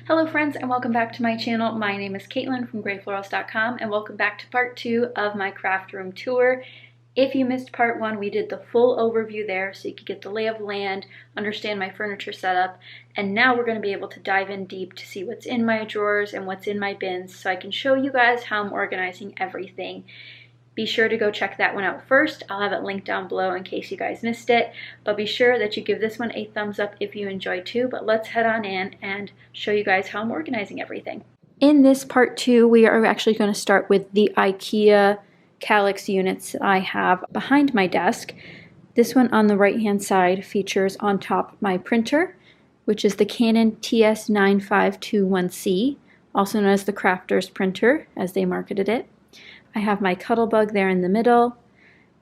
Hello friends and welcome back to my channel. My name is Katelyn from Florals.com and welcome back to part 2 of my craft room tour. If you missed part 1, we did the full overview there so you could get the lay of the land, understand my furniture setup, and now we're going to be able to dive in deep to see what's in my drawers and what's in my bins so I can show you guys how I'm organizing everything. Be sure to go check that one out first. I'll have it linked down below in case you guys missed it. But be sure that you give this one a thumbs up if you enjoyed too. But let's head on in and show you guys how I'm organizing everything. In this part 2, we are actually going to start with the IKEA Kallax units that I have behind my desk. This one on the right hand side features on top my printer, which is the Canon TS9521C, also known as the Crafter's printer as they marketed it. I have my Cuttlebug there in the middle.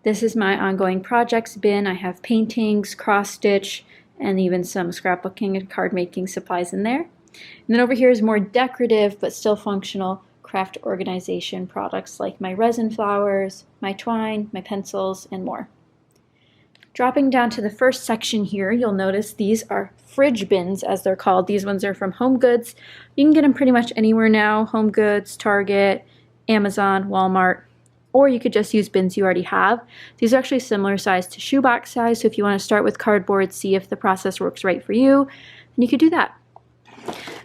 This is my ongoing projects bin. I have paintings, cross stitch, and even some scrapbooking and card making supplies in there. And then over here is more decorative but still functional craft organization products like my resin flowers, my twine, my pencils, and more. Dropping down to the first section here, you'll notice these are fridge bins as they're called. These ones are from Home Goods. You can get them pretty much anywhere now. Home Goods, Target, Amazon, Walmart, or you could just use bins you already have. These are actually similar size to shoebox size, so if you want to start with cardboard, see if the process works right for you, then you could do that.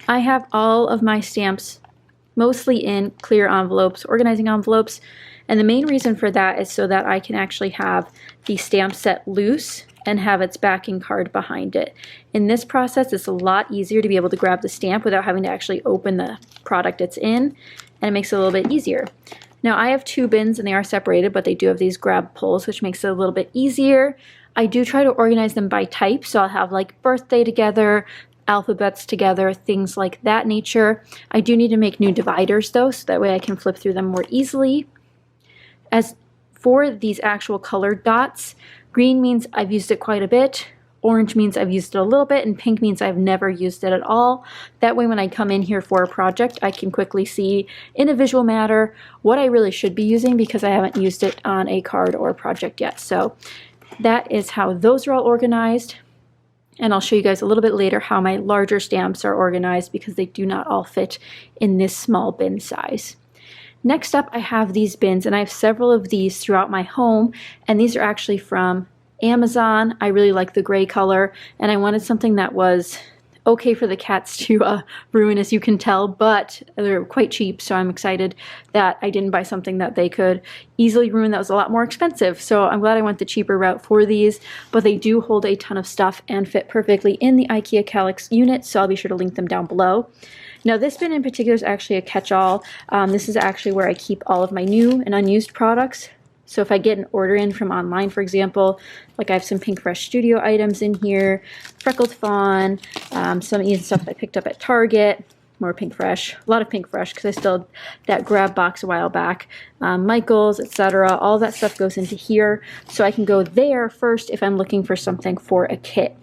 I have all of my stamps mostly in clear envelopes, organizing envelopes, and the main reason for that is so that I can actually have the stamp set loose and have its backing card behind it. In this process, it's a lot easier to be able to grab the stamp without having to actually open the product it's in, and it makes it a little bit easier. Now I have 2 bins and they are separated, but they do have these grab pulls, which makes it a little bit easier. I do try to organize them by type, so I'll have like birthday together, alphabets together, things like that nature. I do need to make new dividers though, so that way I can flip through them more easily. As for these actual colored dots, green means I've used it quite a bit, orange means I've used it a little bit, and pink means I've never used it at all. That way when I come in here for a project, I can quickly see in a visual matter what I really should be using because I haven't used it on a card or a project yet. So that is how those are all organized. And I'll show you guys a little bit later how my larger stamps are organized because they do not all fit in this small bin size. Next up, I have these bins, and I have several of these throughout my home, and these are actually from Amazon. I really like the gray color, and I wanted something that was okay for the cats to ruin, as you can tell, but they're quite cheap, so I'm excited that I didn't buy something that they could easily ruin that was a lot more expensive. So I'm glad I went the cheaper route for these, but they do hold a ton of stuff and fit perfectly in the IKEA Kallax unit, so I'll be sure to link them down below. Now this bin in particular is actually a catch-all. This is actually where I keep all of my new and unused products. So if I get an order in from online, for example, like I have some Pink Fresh Studio items in here, Freckled Fawn, some even stuff I picked up at Target, more Pink Fresh, a lot of Pink Fresh because I still had that grab box a while back, Michaels, etc. All that stuff goes into here, so I can go there first if I'm looking for something for a kit.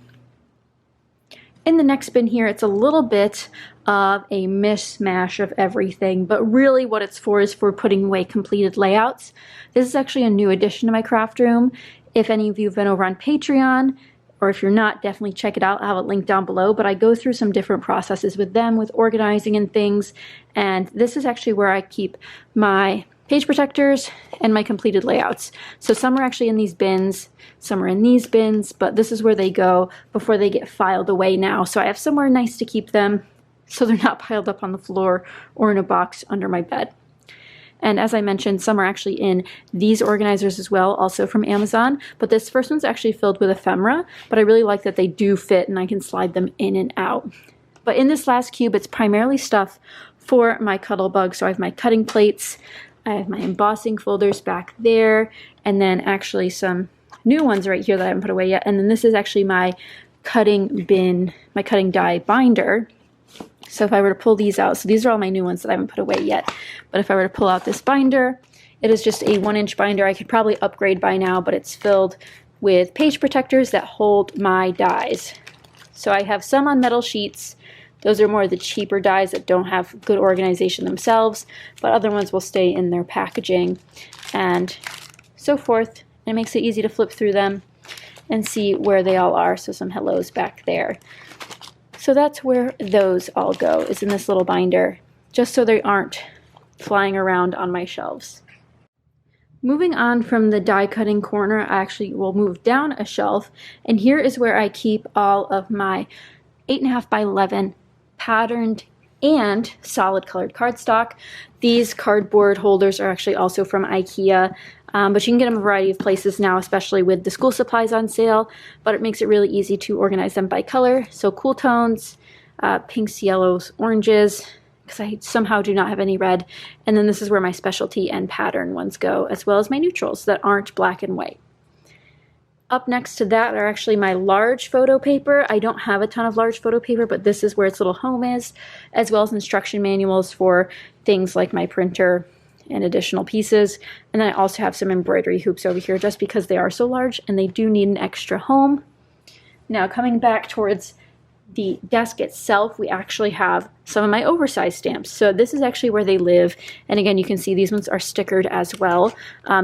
In the next bin here, it's a little bit of a mishmash of everything, but really what it's for is for putting away completed layouts. This is actually a new addition to my craft room. If any of you have been over on Patreon, or if you're not, definitely check it out. I'll have it linked down below, but I go through some different processes with them, with organizing and things, and this is actually where I keep my page protectors and my completed layouts. So some are actually in these bins, some are in these bins, but this is where they go before they get filed away now. So I have somewhere nice to keep them so they're not piled up on the floor or in a box under my bed. And as I mentioned, some are actually in these organizers as well, also from Amazon. But this first one's actually filled with ephemera, but I really like that they do fit and I can slide them in and out. But in this last cube, it's primarily stuff for my Cuttlebug. So I have my cutting plates, I have my embossing folders back there, and then actually some new ones right here that I haven't put away yet. And then this is actually my cutting bin, my cutting die binder. So if I were to pull these out, so these are all my new ones that I haven't put away yet, but if I were to pull out this binder, it is just a 1-inch binder. I could probably upgrade by now, but it's filled with page protectors that hold my dies. So I have some on metal sheets. Those are more of the cheaper dies that don't have good organization themselves, but other ones will stay in their packaging and so forth. It makes it easy to flip through them and see where they all are. So some hellos back there. So that's where those all go, is in this little binder, just so they aren't flying around on my shelves. Moving on from the die cutting corner, I actually will move down a shelf, and here is where I keep all of my 8.5 by 11 patterned and solid colored cardstock. These cardboard holders are actually also from IKEA, but you can get them a variety of places now, especially with the school supplies on sale, but it makes it really easy to organize them by color. So cool tones, pinks, yellows, oranges, because I somehow do not have any red. And then this is where my specialty and pattern ones go, as well as my neutrals that aren't black and white. Up next to that are actually my large photo paper. I don't have a ton of large photo paper, but this is where its little home is, as well as instruction manuals for things like my printer and additional pieces. And then I also have some embroidery hoops over here just because they are so large and they do need an extra home. Now coming back towards the desk itself, we actually have some of my oversized stamps. So this is actually where they live. And again, you can see these ones are stickered as well.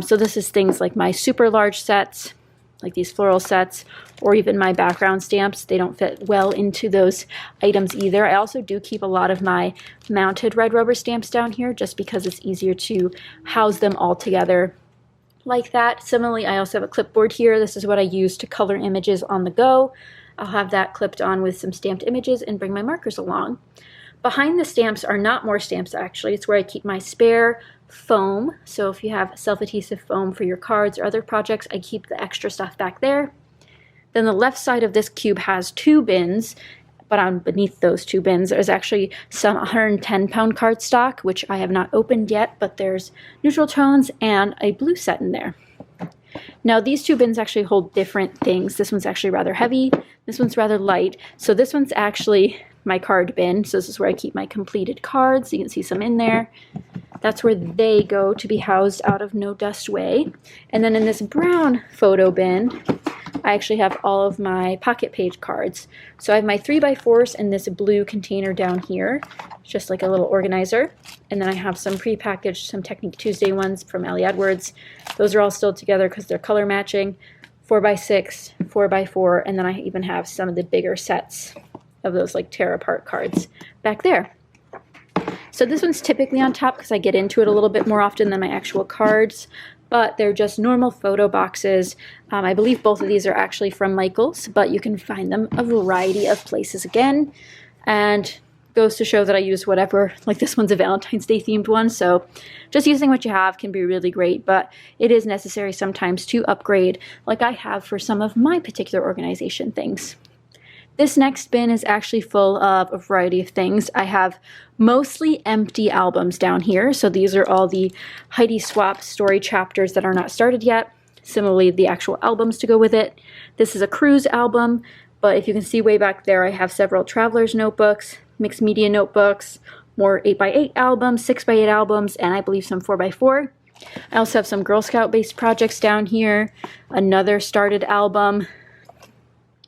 So this is things like my super large sets, like these floral sets, or even my background stamps. They don't fit well into those items either. I also do keep a lot of my mounted red rubber stamps down here just because it's easier to house them all together like that. Similarly, I also have a clipboard here. This is what I use to color images on the go. I'll have that clipped on with some stamped images and bring my markers along. Behind the stamps are not more stamps actually. It's where I keep my spare foam. So if you have self-adhesive foam for your cards or other projects, I keep the extra stuff back there. Then the left side of this cube has 2 bins, but on beneath those 2 bins there's actually some 110-pound cardstock, which I have not opened yet, but there's neutral tones and a blue set in there. Now these 2 bins actually hold different things. This one's actually rather heavy, this one's rather light. So this one's actually my card bin. So this is where I keep my completed cards. You can see some in there. That's where they go to be housed out of no dust way. And then in this brown photo bin, I actually have all of my pocket page cards. So I have my 3x4s in this blue container down here, just like a little organizer. And then I have some prepackaged, some Technique Tuesday ones from Ellie Edwards. Those are all still together because they're color matching. 4x6, 4x4, and then I even have some of the bigger sets of those like tear apart cards back there. So this one's typically on top because I get into it a little bit more often than my actual cards, but they're just normal photo boxes. I believe both of these are actually from Michaels, but you can find them a variety of places again. And goes to show that I use whatever, like this one's a Valentine's Day themed one, so just using what you have can be really great, but it is necessary sometimes to upgrade like I have for some of my particular organization things. This next bin is actually full of a variety of things. I have mostly empty albums down here. So these are all the Heidi Swap story chapters that are not started yet. Similarly, the actual albums to go with it. This is a cruise album, but if you can see way back there, I have several traveler's notebooks, mixed media notebooks, more 8x8 albums, 6x8 albums, and I believe some 4x4. I also have some Girl Scout based projects down here, another started album.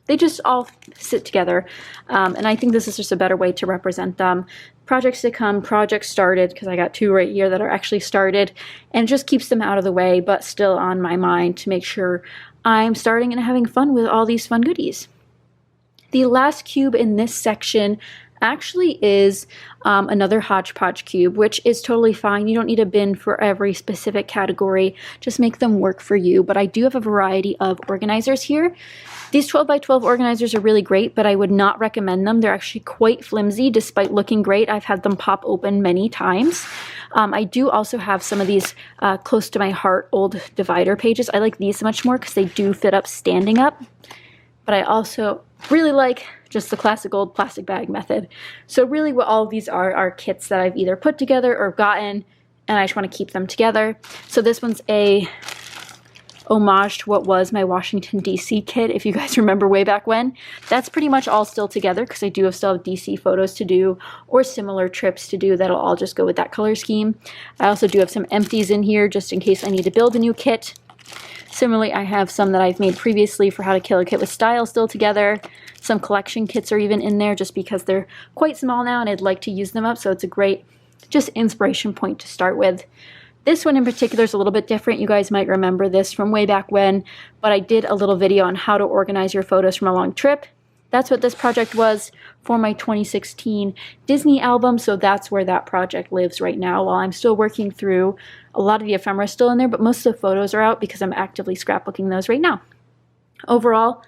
They just all sit together, and I think this is just a better way to represent them. Projects to come, projects started, because I got 2 right here that are actually started, and it just keeps them out of the way, but still on my mind to make sure I'm starting and having fun with all these fun goodies. The last cube in this section actually is another hodgepodge cube, which is totally fine. You don't need a bin for every specific category. Just make them work for you. But I do have a variety of organizers here. These 12x12 organizers are really great, but I would not recommend them. They're actually quite flimsy despite looking great. I've had them pop open many times. I do also have some of these close to my heart old divider pages. I like these much more because they do fit up standing up. But I also really like just the classic old plastic bag method. So really what all of these are kits that I've either put together or gotten, and I just want to keep them together. So this one's a homage to what was my Washington, DC kit, if you guys remember way back when. That's pretty much all still together because I do still have DC photos to do or similar trips to do that'll all just go with that color scheme. I also do have some empties in here just in case I need to build a new kit. Similarly, I have some that I've made previously for How to Kill a Kit with Style still together. Some collection kits are even in there just because they're quite small now and I'd like to use them up, so it's a great just inspiration point to start with. This one in particular is a little bit different. You guys might remember this from way back when, but I did a little video on how to organize your photos from a long trip. that's what this project was for my 2016 Disney album, so that's where that project lives right now while I'm still working through a lot of the ephemera still in there, but most of the photos are out because I'm actively scrapbooking those right now. Overall,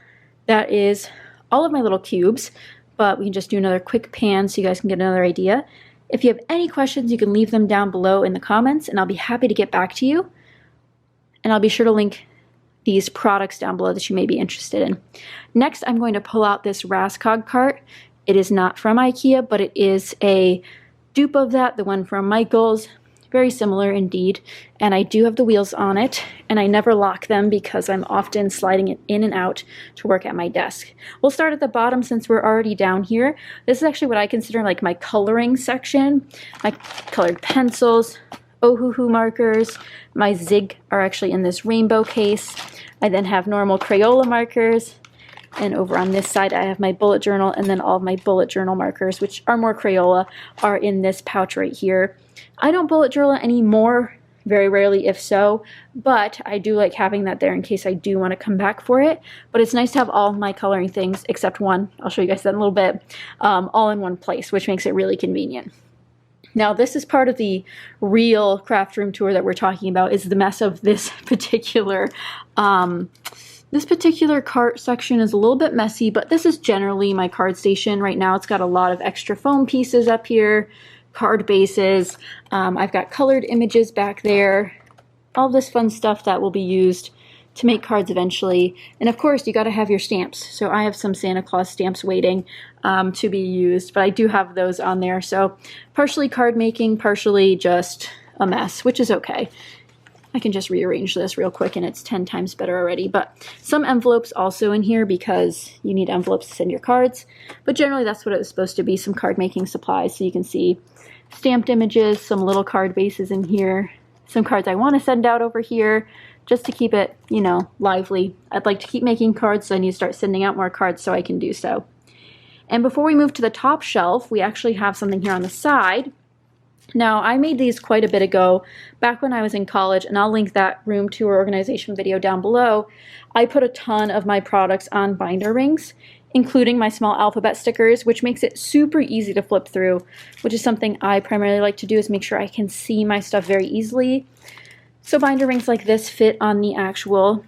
that is all of my little cubes, but we can just do another quick pan so you guys can get another idea. If you have any questions, you can leave them down below in the comments, and I'll be happy to get back to you. And I'll be sure to link these products down below that you may be interested in. Next, I'm going to pull out this Raskog cart. It is not from IKEA, but it is a dupe of that, the one from Michaels. Very similar indeed. And I do have the wheels on it, and I never lock them because I'm often sliding it in and out to work at my desk. We'll start at the bottom since we're already down here. This is actually what I consider like my coloring section. My colored pencils, Ohuhu markers. My Zig are actually in this rainbow case. I then have normal Crayola markers. And over on this side, I have my bullet journal, and then all of my bullet journal markers, which are more Crayola, are in this pouch right here. I don't bullet journal anymore, very rarely if so, but I do like having that there in case I do want to come back for it. But it's nice to have all my coloring things, except one, I'll show you guys that in a little bit, all in one place, which makes it really convenient. Now, this is part of the real craft room tour that we're talking about, is the mess of this particular cart section is a little bit messy, but this is generally my card station right now. It's got a lot of extra foam pieces up here, card bases. I've got colored images back there, all this fun stuff that will be used to make cards eventually. And of course, you got to have your stamps. So I have some Santa Claus stamps waiting to be used, but I do have those on there. So partially card making, partially just a mess, which is okay. I can just rearrange this real quick and it's 10 times better already. But some envelopes also in here because you need envelopes to send your cards. But generally that's what it was supposed to be, some card making supplies. So you can see stamped images, some little card bases in here, some cards I want to send out over here just to keep it, you know, lively. I'd like to keep making cards, so I need to start sending out more cards so I can do so. And before we move to the top shelf, we actually have something here on the side. Now, I made these quite a bit ago, back when I was in college, and I'll link that room tour organization video down below. I put a ton of my products on binder rings, including my small alphabet stickers, which makes it super easy to flip through, which is something I primarily like to do, is make sure I can see my stuff very easily. So binder rings like this fit on the actual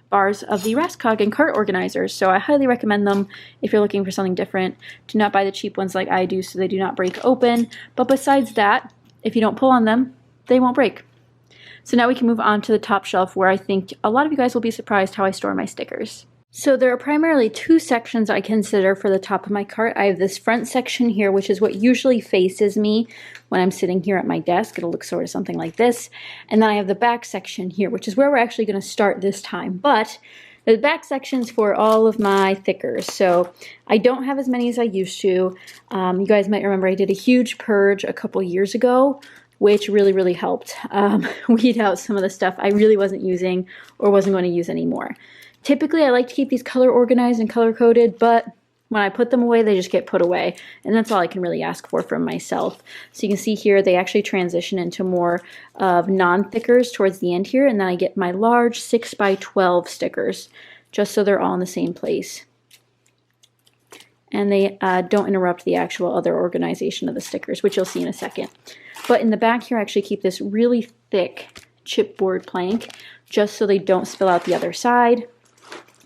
bars of the Raskog and cart organizers, so I highly recommend them if you're looking for something different. Do not buy the cheap ones like I do so they do not break open, but besides that, if you don't pull on them, they won't break. So now we can move on to the top shelf, where I think a lot of you guys will be surprised how I store my stickers. So there are primarily two sections I consider for the top of my cart. I have this front section here, which is what usually faces me when I'm sitting here at my desk. It'll look sort of something like this. And then I have the back section here, which is where we're actually going to start this time. But the back section's for all of my thickers. So I don't have as many as I used to. You guys might remember I did a huge purge a couple years ago, which really helped weed out some of the stuff I really wasn't using or wasn't going to use anymore. Typically, I like to keep these color organized and color coded, but when I put them away, they just get put away. And that's all I can really ask for from myself. So you can see here, they actually transition into more of non-thickers towards the end here. And then I get my large 6x12 stickers, just so they're all in the same place. And they don't interrupt the actual other organization of the stickers, which you'll see in a second. But in the back here, I actually keep this really thick chipboard plank, just so they don't spill out the other side.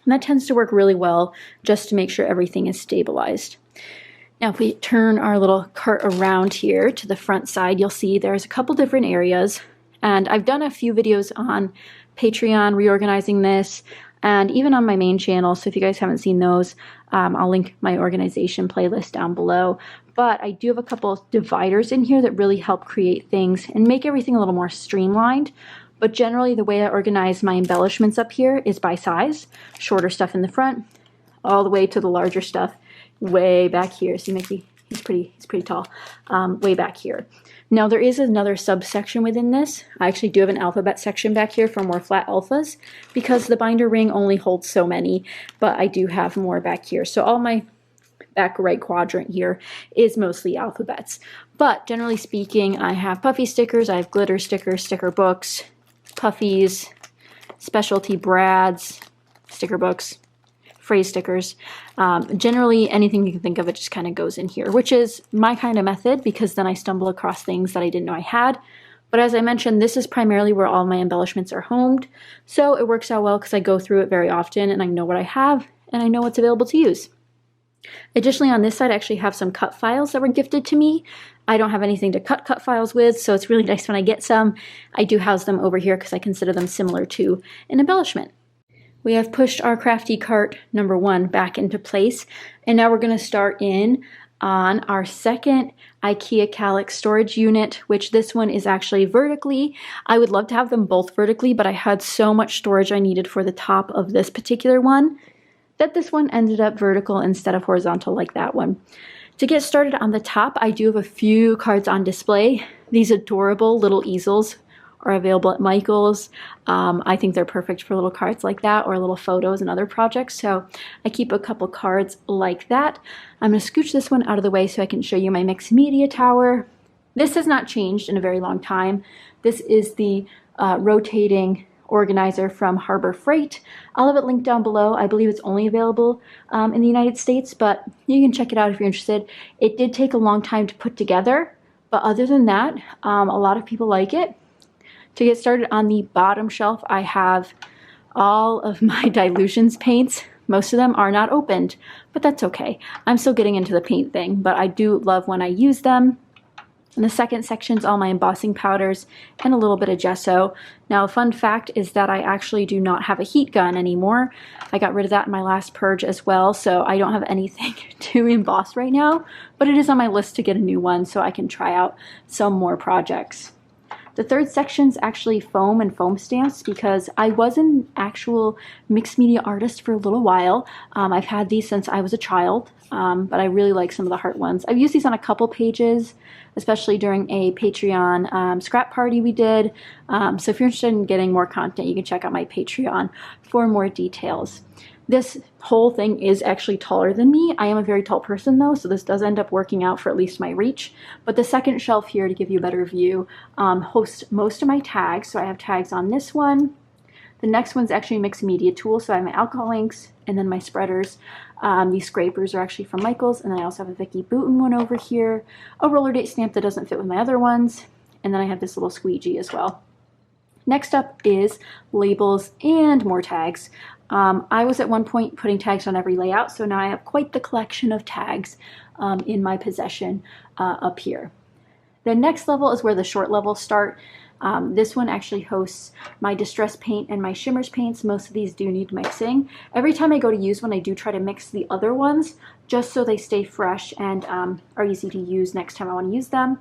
And that tends to work really well just to make sure everything is stabilized. Now if we turn our little cart around here to the front side, you'll see there's a couple different areas. And I've done a few videos on Patreon reorganizing this, and even on my main channel. So if you guys haven't seen those, I'll link my organization playlist down below. But I do have a couple of dividers in here that really help create things and make everything a little more streamlined. But generally, the way I organize my embellishments up here is by size. Shorter stuff in the front, all the way to the larger stuff way back here. So you might be, he's pretty tall, way back here. Now there is another subsection within this. I actually do have an alphabet section back here for more flat alphas, because the binder ring only holds so many, but I do have more back here. So all my back right quadrant here is mostly alphabets. But generally speaking, I have puffy stickers, I have glitter stickers, sticker books, puffies, specialty brads, sticker books, phrase stickers. Generally, anything you can think of, it just kind of goes in here, which is my kind of method because then I stumble across things that I didn't know I had. But as I mentioned, this is primarily where all my embellishments are homed, so it works out well because I go through it very often and I know what I have and I know what's available to use. Additionally, on this side, I actually have some cut files that were gifted to me. I don't have anything to cut files with, so it's really nice when I get some. I do house them over here because I consider them similar to an embellishment. We have pushed our Crafty cart number 1 back into place, and now we're going to start in on our second IKEA Kallax storage unit, which this one is actually vertically. I would love to have them both vertically, but I had so much storage I needed for the top of this particular one that this one ended up vertical instead of horizontal like that one. To get started on the top, I do have a few cards on display. These adorable little easels are available at Michael's. I think they're perfect for little cards like that or little photos and other projects, so I keep a couple cards like that. I'm going to scooch this one out of the way so I can show you my mixed media tower. This has not changed in a very long time. This is the rotating organizer from Harbor Freight. I'll have it linked down below. I believe it's only available in the United States, but you can check it out if you're interested. It did take a long time to put together, but other than that, a lot of people like it. To get started on the bottom shelf, I have all of my dilutions paints. Most of them are not opened, but that's okay. I'm still getting into the paint thing, but I do love when I use them. In the second section is all my embossing powders and a little bit of gesso. Now, a fun fact is that I actually do not have a heat gun anymore. I got rid of that in my last purge as well, so I don't have anything to emboss right now, but it is on my list to get a new one so I can try out some more projects. The third section is actually foam and foam stamps because I was an actual mixed media artist for a little while. I've had these since I was a child, but I really like some of the heart ones. I've used these on a couple pages, especially during a Patreon scrap party we did. So if you're interested in getting more content, you can check out my Patreon for more details. This whole thing is actually taller than me. I am a very tall person though, so this does end up working out for at least my reach. But the second shelf here, to give you a better view, hosts most of my tags. So I have tags on this one. The next one's actually a mixed media tool, so I have my alcohol inks and then my spreaders. These scrapers are actually from Michael's, and then I also have a Vicky Bouton one over here, a roller date stamp that doesn't fit with my other ones, and then I have this little squeegee as well. Next up is labels and more tags. I was at one point putting tags on every layout, so now I have quite the collection of tags in my possession up here. The next level is where the short levels start. This one actually hosts my distress paint and my shimmers paints. Most of these do need mixing. Every time I go to use one, I do try to mix the other ones just so they stay fresh and are easy to use next time I want to use them.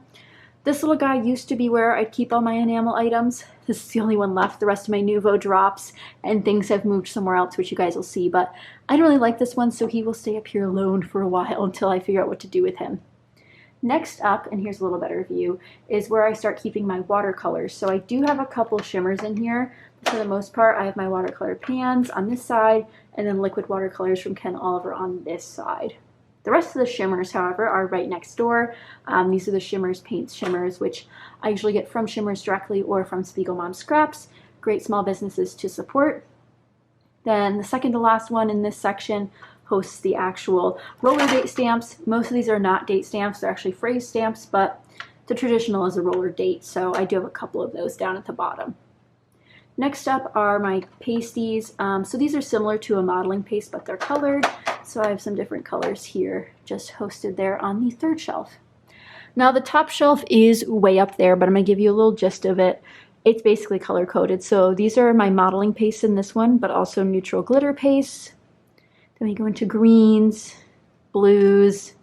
This little guy used to be where I'd keep all my enamel items. This is the only one left. The rest of my Nuvo drops and things have moved somewhere else, which you guys will see, but I don't really like this one, so he will stay up here alone for a while until I figure out what to do with him. Next up, and here's a little better view, is where I start keeping my watercolors. So I do have a couple shimmers in here. For the most part, I have my watercolor pans on this side and then liquid watercolors from Ken Oliver on this side. The rest of the shimmers, however, are right next door. These are the Shimmers Paints shimmers, which I usually get from Shimmers directly or from Spiegel Mom Scraps. Great small businesses to support. Then the second to last one in this section hosts the actual roller date stamps. Most of these are not date stamps, they're actually phrase stamps, but the traditional is a roller date, so I do have a couple of those down at the bottom. Next up are my pasties. So these are similar to a modeling paste, but they're colored. So I have some different colors here just hosted there on the third shelf. Now the top shelf is way up there, but I'm going to give you a little gist of it. It's basically color coded. So these are my modeling pastes in this one, but also neutral glitter pastes. Then we go into greens, blues,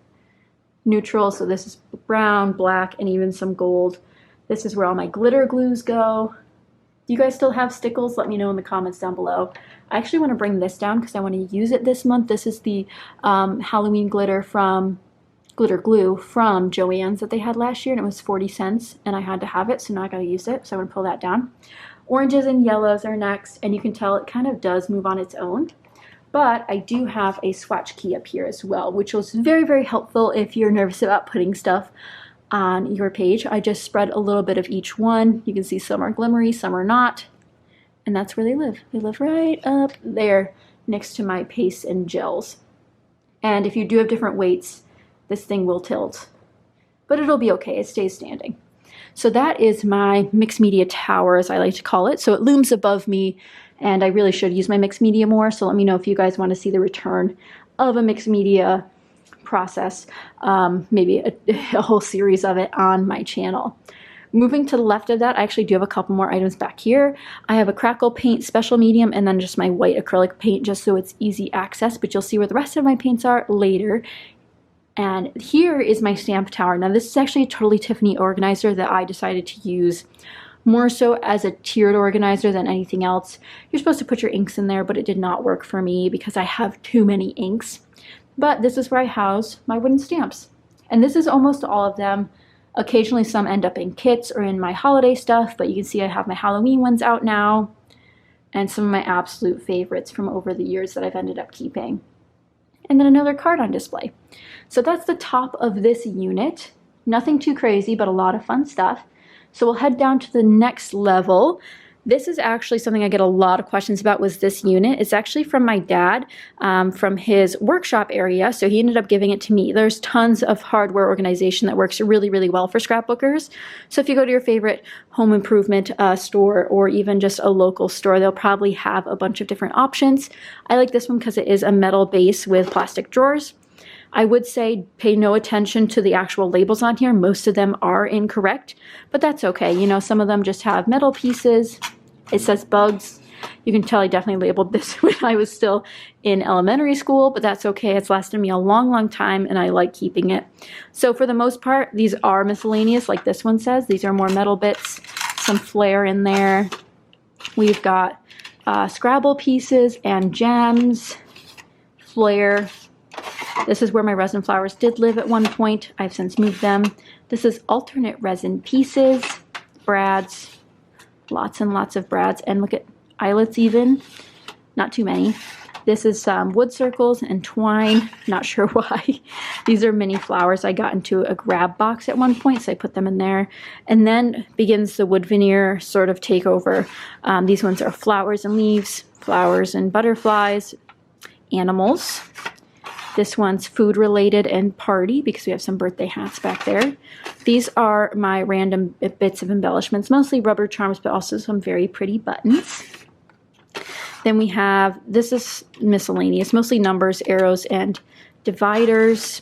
neutral. So this is brown, black, and even some gold. This is where all my glitter glues go. Do you guys still have stickles? Let me know in the comments down below. I actually want to bring this down because I want to use it this month. This is the Halloween glitter glue from Joann's that they had last year, and it was 40 cents, and I had to have it, so now I got to use it, so I'm going to pull that down. Oranges and yellows are next, and you can tell it kind of does move on its own. But I do have a swatch key up here as well, which was very, very helpful if you're nervous about putting stuff on your page. I just spread a little bit of each one. You can see some are glimmery, some are not, and that's where they live. They live right up there next to my pastes and gels. And if you do have different weights, this thing will tilt, but it'll be okay. It stays standing. So that is my mixed media tower, as I like to call it. So it looms above me, and I really should use my mixed media more. So let me know if you guys want to see the return of a mixed media process, maybe a whole series of it on my channel. Moving to the left of that, I actually do have a couple more items back here. I have a crackle paint special medium and then just my white acrylic paint just so it's easy access, but you'll see where the rest of my paints are later. And here is my stamp tower. Now this is actually a totally Tiffany organizer that I decided to use more so as a tiered organizer than anything else. You're supposed to put your inks in there, but it did not work for me because I have too many inks. But this is where I house my wooden stamps. And this is almost all of them. Occasionally some end up in kits or in my holiday stuff, but you can see I have my Halloween ones out now and some of my absolute favorites from over the years that I've ended up keeping. And then another card on display. So that's the top of this unit. Nothing too crazy, but a lot of fun stuff. So we'll head down to the next level. This is actually something I get a lot of questions about, was this unit. It's actually from my dad, from his workshop area, so he ended up giving it to me. There's tons of hardware organization that works really, really well for scrapbookers. So if you go to your favorite home improvement store or even just a local store, they'll probably have a bunch of different options. I like this one because it is a metal base with plastic drawers. I would say pay no attention to the actual labels on here. Most of them are incorrect, but that's okay. You know, some of them just have metal pieces. It says bugs. You can tell I definitely labeled this when I was still in elementary school, but that's okay. It's lasted me a long, long time, and I like keeping it. So for the most part, these are miscellaneous, like this one says. These are more metal bits, some flair in there. We've got Scrabble pieces and gems, flair. This is where my resin flowers did live at one point. I've since moved them. This is alternate resin pieces, brads, lots and lots of brads, and look at eyelets even, not too many. This is some wood circles and twine, not sure why. These are mini flowers. I got into a grab box at one point, so I put them in there. And then begins the wood veneer sort of takeover. These ones are flowers and leaves, flowers and butterflies, animals. This one's food related and party because we have some birthday hats back there. These are my random bits of embellishments, mostly rubber charms, but also some very pretty buttons. Then we have, this is miscellaneous, mostly numbers, arrows, and dividers.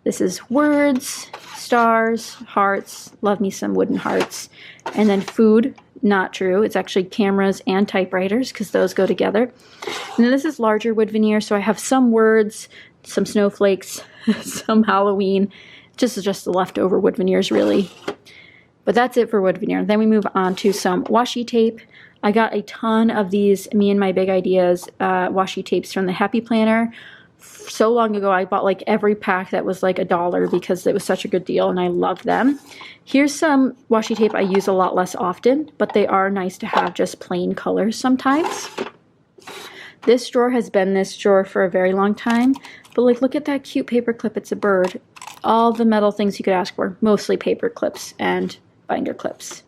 This is words, stars, hearts, love me some wooden hearts. And then food, not true. It's actually cameras and typewriters because those go together. And then this is larger wood veneer. So I have some words, some snowflakes, some Halloween, just the leftover wood veneers really. But that's it for wood veneer. Then we move on to some washi tape. I got a ton of these Me and My Big Ideas washi tapes from the Happy Planner. So long ago, I bought like every pack that was like $1 because it was such a good deal and I love them. Here's some washi tape I use a lot less often, but they are nice to have just plain colors sometimes. This drawer has been this drawer for a very long time, but like look at that cute paper clip. It's a bird. All the metal things you could ask for, mostly paper clips and binder clips.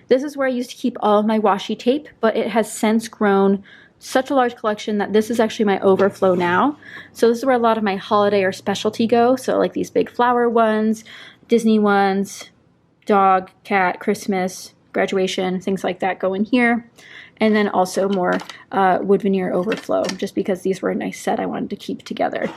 This is where I used to keep all of my washi tape, but it has since grown such a large collection that this is actually my overflow now. So this is where a lot of my holiday or specialty go. So like these big flower ones, Disney ones, dog, cat, Christmas, graduation, things like that go in here. And then also more wood veneer overflow, just because these were a nice set I wanted to keep together.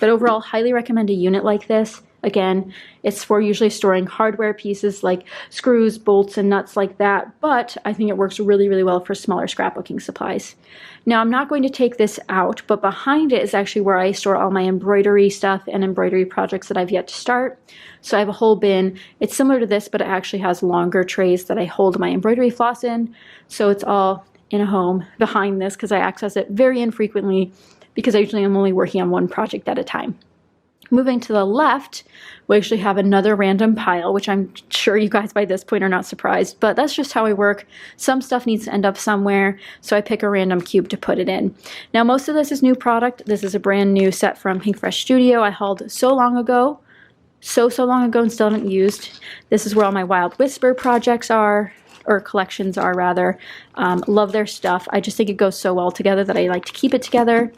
But overall, highly recommend a unit like this. Again, it's for usually storing hardware pieces like screws, bolts, and nuts like that, but I think it works really, really well for smaller scrapbooking supplies. Now, I'm not going to take this out, but behind it is actually where I store all my embroidery stuff and embroidery projects that I've yet to start. So I have a whole bin. It's similar to this, but it actually has longer trays that I hold my embroidery floss in. So it's all in a home behind this because I access it very infrequently because I usually am only working on one project at a time. Moving to the left, we actually have another random pile, which I'm sure you guys by this point are not surprised, but that's just how I work. Some stuff needs to end up somewhere, so I pick a random cube to put it in. Now, most of this is new product. This is a brand new set from Pink Fresh Studio I hauled so long ago, so long ago and still haven't used. This is where all my Wild Whisper projects are. or collections are rather. Love their stuff. I just think it goes so well together that I like to keep it together.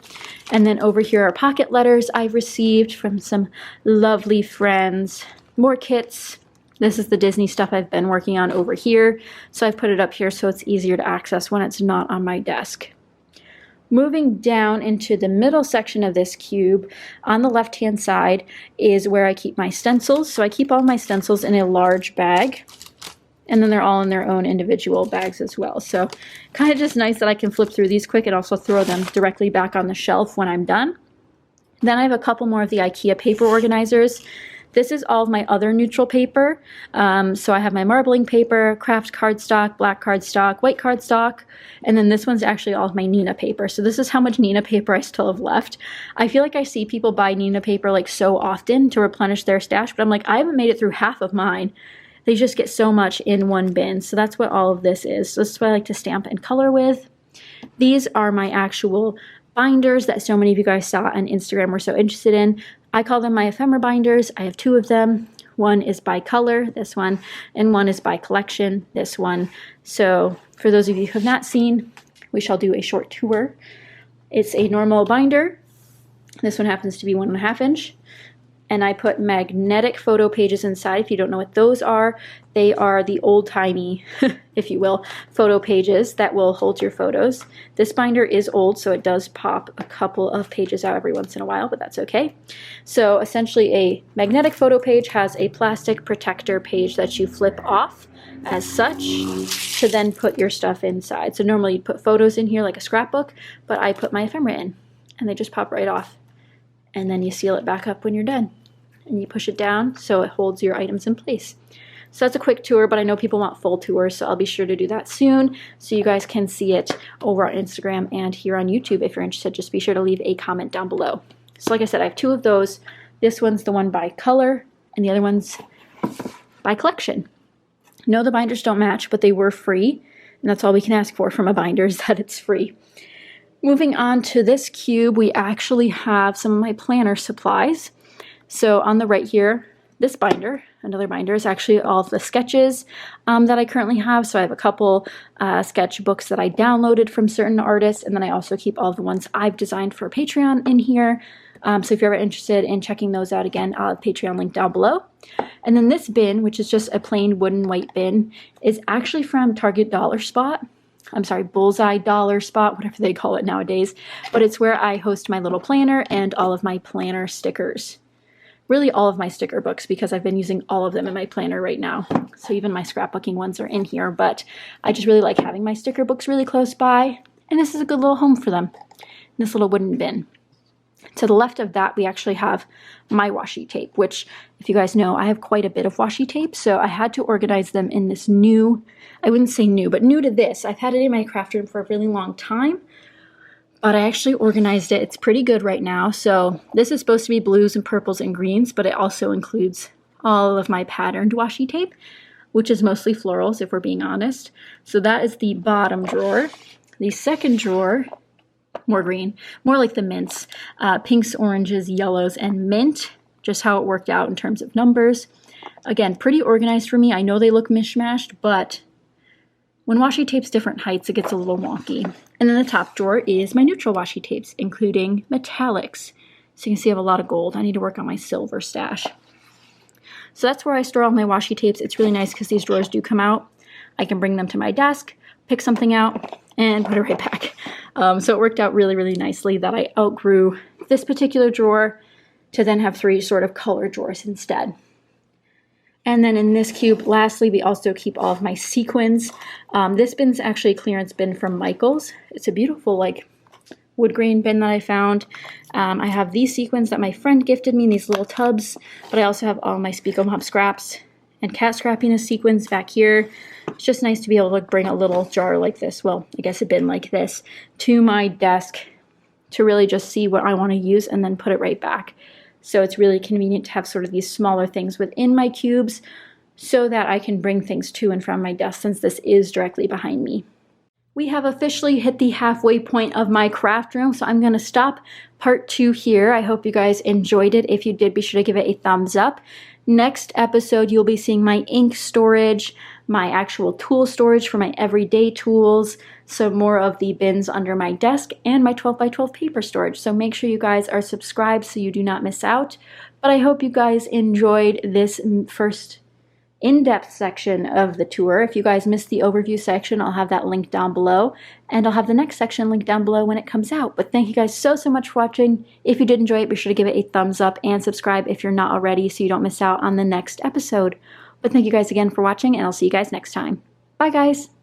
And then over here are pocket letters I've received from some lovely friends. More kits. This is the Disney stuff I've been working on over here. So I've put it up here so it's easier to access when it's not on my desk. Moving down into the middle section of this cube, on the left-hand side is where I keep my stencils. So I keep all my stencils in a large bag, and then they're all in their own individual bags as well. So kind of just nice that I can flip through these quick and also throw them directly back on the shelf when I'm done. Then I have a couple more of the IKEA paper organizers. This is all of my other neutral paper. So I have my marbling paper, craft cardstock, black cardstock, white cardstock, and then this one's actually all of my Nina paper. So this is how much Nina paper I still have left. I feel like I see people buy Nina paper like so often to replenish their stash, but I'm like, I haven't made it through half of mine. They just get so much in one bin. So that's what all of this is. So this is what I like to stamp and color with. These are my actual binders that so many of you guys saw on Instagram were so interested in. I call them my ephemera binders. I have two of them. One is by color, this one, and one is by collection, this one. So for those of you who have not seen, we shall do a short tour. It's a normal binder. This one happens to be 1.5 inch. And I put magnetic photo pages inside. If you don't know what those are, they are the old-timey, if you will, photo pages that will hold your photos. This binder is old, so it does pop a couple of pages out every once in a while, but that's okay. So essentially a magnetic photo page has a plastic protector page that you flip off as such to then put your stuff inside. So normally you'd put photos in here like a scrapbook, but I put my ephemera in and they just pop right off. And then you seal it back up when you're done. And you push it down so it holds your items in place. So that's a quick tour, but I know people want full tours, so I'll be sure to do that soon so you guys can see it over on Instagram and here on YouTube. If you're interested, just be sure to leave a comment down below. So like I said, I have two of those. This one's the one by color and the other one's by collection. No, the binders don't match, but they were free. And that's all we can ask for from a binder is that it's free. Moving on to this cube, we actually have some of my planner supplies. So on the right here, this binder, another binder, is actually all of the sketches that I currently have. So I have a couple sketchbooks that I downloaded from certain artists, and then I also keep all of the ones I've designed for Patreon in here. So if you're ever interested in checking those out, again, I'll have Patreon link down below. And then this bin, which is just a plain wooden white bin, is actually from Target Dollar Spot. I'm sorry, Bullseye Dollar Spot, whatever they call it nowadays. But it's where I host my little planner and all of my planner stickers. Really all of my sticker books because I've been using all of them in my planner right now. So even my scrapbooking ones are in here, but I just really like having my sticker books really close by. And this is a good little home for them. This little wooden bin. To the left of that, we actually have my washi tape, which, if you guys know, I have quite a bit of washi tape, so I had to organize them in this new, I wouldn't say new, but new to this. I've had it in my craft room for a really long time, but I actually organized it. It's pretty good right now. So this is supposed to be blues and purples and greens, but it also includes all of my patterned washi tape, which is mostly florals, if we're being honest. So that is the bottom drawer. The second drawer, more green, more like the mints, pinks, oranges, yellows, and mint, just how it worked out in terms of numbers. Again, pretty organized for me. I know they look mishmashed, but when washi tape's different heights, it gets a little wonky. And then the top drawer is my neutral washi tapes, including metallics. So you can see I have a lot of gold. I need to work on my silver stash. So that's where I store all my washi tapes. It's really nice because these drawers do come out. I can bring them to my desk, pick something out, and put it right back. So it worked out really, really nicely that I outgrew this particular drawer to then have 3 sort of color drawers instead. And then in this cube, lastly, we also keep all of my sequins. This bin's actually a clearance bin from Michael's. It's a beautiful, like, wood grain bin that I found. I have these sequins that my friend gifted me in these little tubs, but I also have all my Speak 'em Up scraps and cat scrappiness sequins back here. It's just nice to be able to bring a little jar like this, well, I guess a bin like this, to my desk to really just see what I want to use and then put it right back. So it's really convenient to have sort of these smaller things within my cubes so that I can bring things to and from my desk since this is directly behind me. We have officially hit the halfway point of my craft room, so I'm going to stop part 2 here. I hope you guys enjoyed it. If you did, be sure to give it a thumbs up. Next episode, you'll be seeing my ink storage, my actual tool storage for my everyday tools, so more of the bins under my desk, and my 12 by 12 paper storage. So make sure you guys are subscribed so you do not miss out. But I hope you guys enjoyed this first in-depth section of the tour. If you guys missed the overview section, I'll have that linked down below, and I'll have the next section linked down below when it comes out. But thank you guys so much for watching. If you did enjoy it, be sure to give it a thumbs up and subscribe if you're not already so you don't miss out on the next episode. But thank you guys again for watching, and I'll see you guys next time. Bye guys!